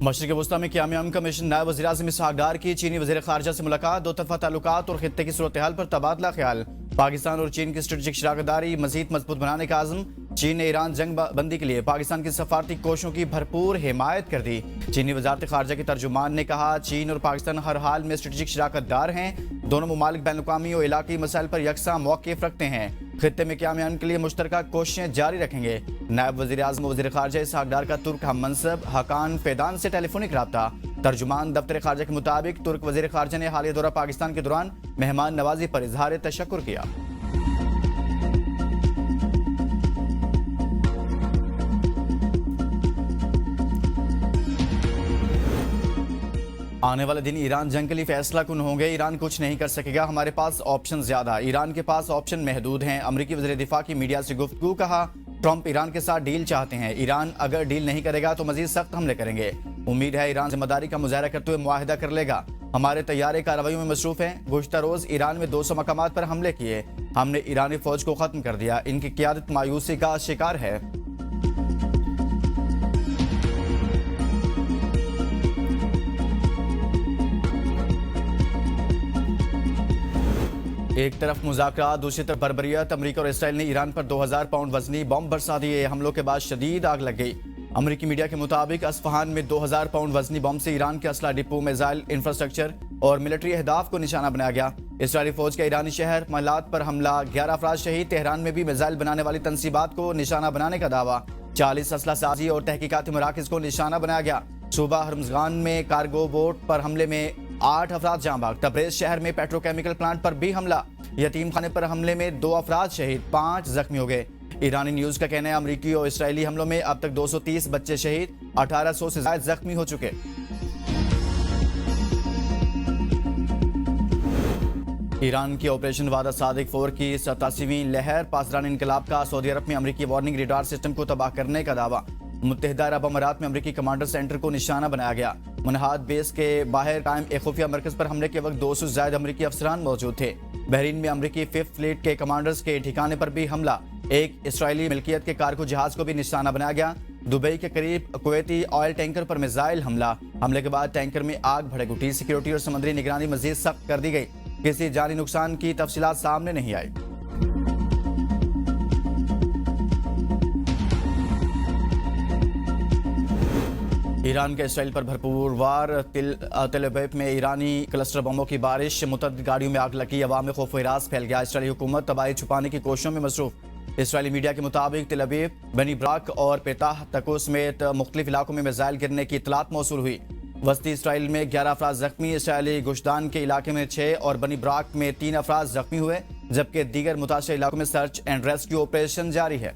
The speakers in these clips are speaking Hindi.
मशरिक़ वस्ता में क़याम कमीशन नायब वज़ीर-ए-आज़म इसहाक़ डार की चीनी वज़ीर ख़ारजा से मुलाकात, दो तरफ़ा ताल्लुकात और ख़ित्ते की सूरत हाल पर तबादला ख्याल। पाकिस्तान और चीन की स्ट्रेटेजिक शराकतदारी मज़ीद मजबूत बनाने का आज़म। चीन ने ईरान जंग बंदी के लिए पाकिस्तान की सफारती कोशिशों की भरपूर हिमायत कर दी। चीनी वज़ारत ख़ारजा के तर्जुमान ने कहा, चीन और पाकिस्तान हर हाल में स्ट्रेटेजिक शराकतदार हैं। दोनों ममालिक बैनुल-अक़वामी और इलाक़ाई मसाइल पर यकसा मौक़िफ़ रखते हैं। खित्ते में क़याम के लिए मुश्तरका कोशिशें जारी रखेंगे। नायब वज़ीर-ए-आज़म और वज़ीर ख़ारजा इसहाक़ डार का तुर्क हम मनसब हकान फ़ेदान से टेलीफोनिक राब्ता। तर्जुमान दफ्तर ख़ारजा के मुताबिक तुर्क वज़ीर ख़ारजा ने हालिया दौरा पाकिस्तान के दौरान मेहमान नवाजी पर इज़हार तशक्कुर किया। आने वाले दिन ईरान जंग के लिए फैसला कुन होंगे। ईरान कुछ नहीं कर सकेगा, हमारे पास ऑप्शन ज्यादा। ईरान के पास ऑप्शन महदूद हैं। अमरीकी वज़ीर दिफा की मीडिया से गुफ्तगू। कहा, ट्रंप ईरान के साथ डील चाहते हैं। ईरान अगर डील नहीं करेगा तो मजीद सख्त हमले करेंगे। उम्मीद है ईरान जिम्मेदारी का मुजाहरा करते हुए मुआहिदा कर लेगा। हमारे तैयारे कार्रवाइयों में मसरूफ हैं। गुज़श्ता रोज ईरान में 200 मकामात पर हमले किए। हमने ईरानी फौज को खत्म कर दिया। इनकी क़यादत मायूसी का शिकार है। एक तरफ मुज़ाकरात, दूसरी तरफ बर्बरियत। अमरीका और इसराइल ने ईरान पर 2000 पाउंड वजनी बम बरसा दिए। हमलों के बाद शदीद आग लग गई। अमरीकी मीडिया के मुताबिक अस्फहान में 2000 पाउंड वजनी बम से ईरान के असला डिपो, मिसाइल इंफ्रास्ट्रक्चर और मिलिट्री अहदाफ को निशाना बनाया गया। इसराइली फौज का ईरानी शहर मलात पर हमला, 11 अफराद शहीद। तेहरान में भी मिसाइल बनाने वाली तंसीबात को निशाना बनाने का दावा। 40 असला साजी और तहकीकाती मराकज़ को निशाना बनाया गया। सूबा हर्मज़गान में कार्गो बोट पर हमले में 8 अफराद जाँ बाग। तब्रेज़ शहर में पेट्रोकेमिकल प्लांट पर भी हमला। यतीम खाने पर हमले में 2 अफराद शहीद, 5 जख्मी हो गए। ईरानी न्यूज़ का कहना है, अमरीकी और इसराइली हमलों में अब तक 230 बच्चे शहीद, 1800 से ज्यादा जख्मी हो चुके। ईरान की ऑपरेशन वादा सादिक 4 की 87वीं लहर। पासदान इनकलाब का सऊदी अरब में अमरीकी वार्निंग रेडार सिस्टम को तबाह करने का दावा। मुत्तहिदा अरब अमारात में अमरीकी कमांडर सेंटर को निशाना बनाया गया। मुनहाद बेस के बाहर कायम एक खुफिया मरकज पर हमले के वक्त 200 से ज्यादा अमरीकी अफसरान मौजूद थे। बहरीन में अमरीकी 5th फ्लीट के कमांडर्स के ठिकाने पर भी हमला। एक इसराइली मिल्कियत के कार्गो जहाज को भी निशाना बनाया गया। दुबई के करीब कुवैती ऑयल टैंकर पर मिसाइल हमला। हमले के बाद टैंकर में आग भड़क उठी। सिक्योरिटी और समुद्री निगरानी मजीद सख्त कर दी गई। किसी जानी नुकसान की तफसीलात सामने नहीं आई। ईरान के इसराइल पर भरपूर वार। तेल अवीव में ईरानी क्लस्टर बमों की बारिश, मुतअद्दिद गाड़ियों में आग लगी। अवाम में खौफ व हिरास फैल गया। इसराइली हुकूमत तबाही छुपाने की कोशिशों में मसरूफ। इसराइली मीडिया के मुताबिक तेल अवीव, बनी ब्राक और पेताह तको समेत मुख्तलिफ इलाकों में मिसाइल गिरने की इतलात मौसूल हुई। वस्ती इसराइल में 11 अफराद जख्मी। इसराइली गुशदान के इलाके में 6 और बनी ब्राक में 3 अफराद जख्मी हुए, जबकि दीगर मुतासर इलाकों में सर्च एंड रेस्क्यू ऑपरेशन जारी है।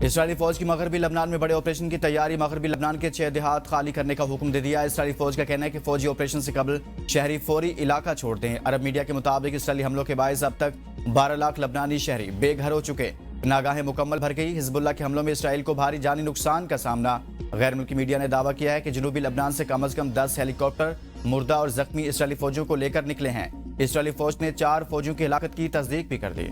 इसराइली फौज की मगरबी लबनान में बड़े ऑपरेशन की तैयारी। मगरबी लबनान के 6 देहात खाली करने का हुक्म दे दिया। इसराइली फौज का कहना है कि फौजी ऑपरेशन से कबल शहरी फौरी इलाका छोड़ दें। अरब मीडिया के मुताबिक इसराइली हमलों के बायस अब तक 12 लाख लबनानी शहरी बेघर हो चुके। नागाहें मुकम्मल भर गई। हिजबुल्लाह के हमलों में इसराइल को भारी जानी नुकसान का सामना। गैर मुल्की मीडिया ने दावा किया है कि जनूबी लबनान से कम 10 हेलीकॉप्टर मुर्दा और जख्मी इसराइली फौजियों को लेकर निकले हैं। इसराइली फौज ने 4 फौजियों की हलाकत की तस्दीक भी कर दी।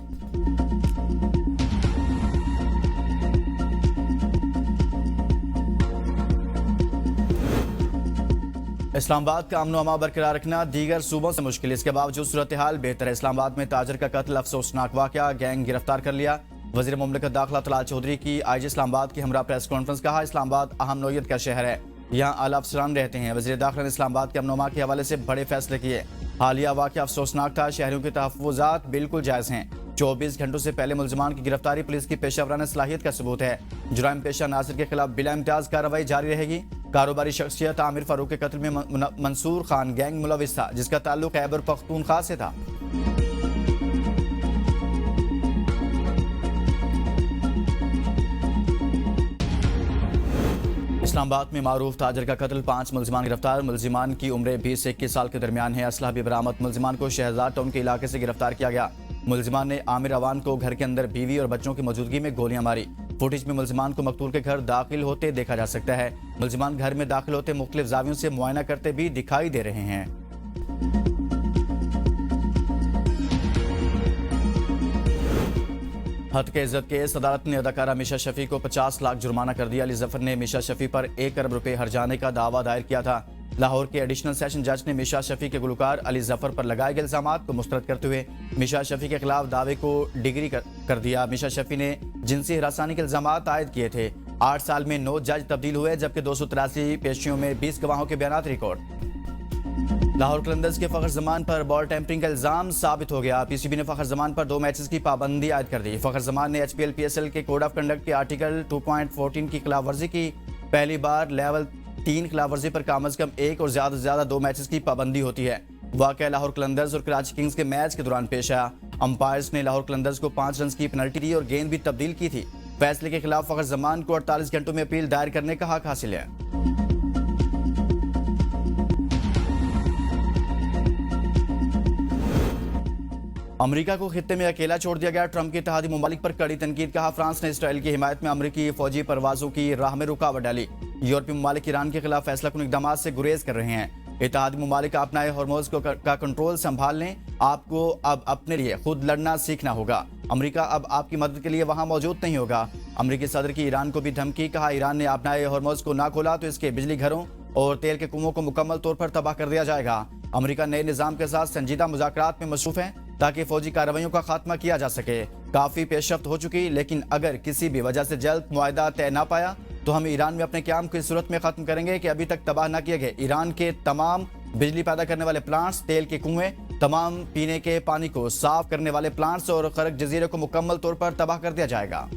इस्लामाबाद का अमन अमा बरकरार रखना दीगर सूबों से मुश्किल। इसके बावजूद सूरत हाल बेहतर है। इस्लामाबाद में ताजर का कत्ल अफसोसनाक वाकया, गैंग गिरफ्तार कर लिया। वज़ीर मुमलिकत दाखिला तलाल चौधरी की IG इस्लामाबाद की हमरा प्रेस कॉन्फ्रेंस। कहा, इस्लामाबाद अहम नौयत का शहर है, यहाँ आला अफसरान रहते हैं। वज़ीर दाखिला ने इस्लामाबाद के अमन अमा के हवाले से बड़े फैसले किए। हालिया वाकया अफसोसनाक था। शहरियों के तहफ़्फ़ुज़ात बिल्कुल जायज़ हैं। 24 घंटों से पहले मुलजमान की गिरफ्तारी पुलिस की पेशावराना सलाहियत का सबूत है। जुराइम पेशा नासिर के खिलाफ बिला इम्तियाज कार्रवाई जारी रहेगी। कारोबारी शख्सियत आमिर फारूक के कत्ल में मंसूर खान गैंग मुलविस था, जिसका ताल्लुक खैबर पख्तूनख्वा से था। इस्लामाबाद में मारूफ ताजर का कत्ल, 5 मुलजिमान गिरफ्तार। मुलजिमान की उम्र 20 से 21 साल के दरमियान है। असलहा भी बरामद। मुलजिमान को शहजाद टाउन के इलाके से गिरफ्तार किया गया। मुलजिमान ने आमिर अवान को घर के अंदर बीवी और बच्चों की मौजूदगी में गोलियां मारी। फुटेज में मुलजिमान को मकतूल के घर दाखिल होते देखा जा सकता है। मुलजिमान घर में दाखिल होते मुख्तलिफ जावियों से मुआयना करते भी दिखाई दे रहे हैं। हद के इज्जत केस अदालत ने अदाकारा मीशा शफी को 50 लाख जुर्माना कर दिया। अली जफर ने मीशा शफी पर 1 अरब रुपए हर्जाने का दावा दायर किया था। लाहौर के एडिशनल सेशन जज ने मीशा शफी के गुलकार अली जफर पर लगाए गए इल्जामात को मुस्तरद करते हुए मीशा शफी के खिलाफ दावे को डिग्री कर दिया। मीशा शफी ने जिनसी हिरासानी के इल्जामात आयद किए थे। 8 साल में 9 जज तब्दील हुए, जबकि 283 पेशियों में 20 गवाहों के बयान रिकॉर्ड। लाहौर कलंदर्स के फखर जमान पर बॉल टेम्परिंग का इल्जाम साबित हो गया। पीसीबी ने फखर जमान पर 2 मैचेस की पाबंदी आयद कर दी। फखर जमान ने HPL PSL के कोड ऑफ कंडक्ट के आर्टिकल 2.14 की खिलाफ वर्जी की। पहली बार लेवल 3 खिलाफ वर्जी पर कम अज कम 1 और ज्यादा से ज्यादा 2 मैचेस की पाबंदी होती है। वाकया लाहौर कलंदर्स और कराची किंग्स के मैच के दौरान पेश आया। अंपायर्स ने लाहौर कलंदर्स को 5 रन की पेनल्टी दी और गेंद भी तब्दील की थी। फैसले के खिलाफ फखर जमान को 48 घंटों में अपील दायर करने का हक हासिल है। अमेरिका को खित्ते में अकेला छोड़ दिया गया। ट्रंप के इत्तेहादी ममालिक पर कड़ी तनकीद। कहा, फ्रांस ने इसराइल की हिमायत में अमेरिकी फौजी परवाजों की राह में रुकावट डाली। यूरोपीय ममालिक ईरान के खिलाफ फैसलाकुन इक़दामात से गुरेज कर रहे हैं। इत्तेहादी ममालिक अपनाए हॉर्मोज का कंट्रोल संभाल लें। आपको अब अपने लिए खुद लड़ना सीखना होगा। अमेरिका अब आपकी मदद के लिए वहां मौजूद नहीं होगा। अमेरिकी सदर की ईरान को भी धमकी। कहा, ईरान ने अपनाए हॉर्मोज को ना खोला तो इसके बिजली घरों और तेल के कुओं को मुकम्मल तौर पर तबाह कर दिया जाएगा। अमेरिका नए निजाम के साथ संजीदा मुज़ाकरात में मसरूफ है ताकि फौजी कार्रवाइयों का खात्मा किया जा सके। काफी पेशरफ्त हो चुकी, लेकिन अगर किसी भी वजह से जल्द मुआहदा तय ना पाया तो हम ईरान में अपने क़याम को इस सूरत में खत्म करेंगे कि अभी तक तबाह न किए गए ईरान के तमाम बिजली पैदा करने वाले प्लांट्स, तेल के कुएं, तमाम पीने के पानी को साफ करने वाले प्लांट्स और खरक जजीरे को मुकम्मल तौर पर तबाह कर दिया जाएगा।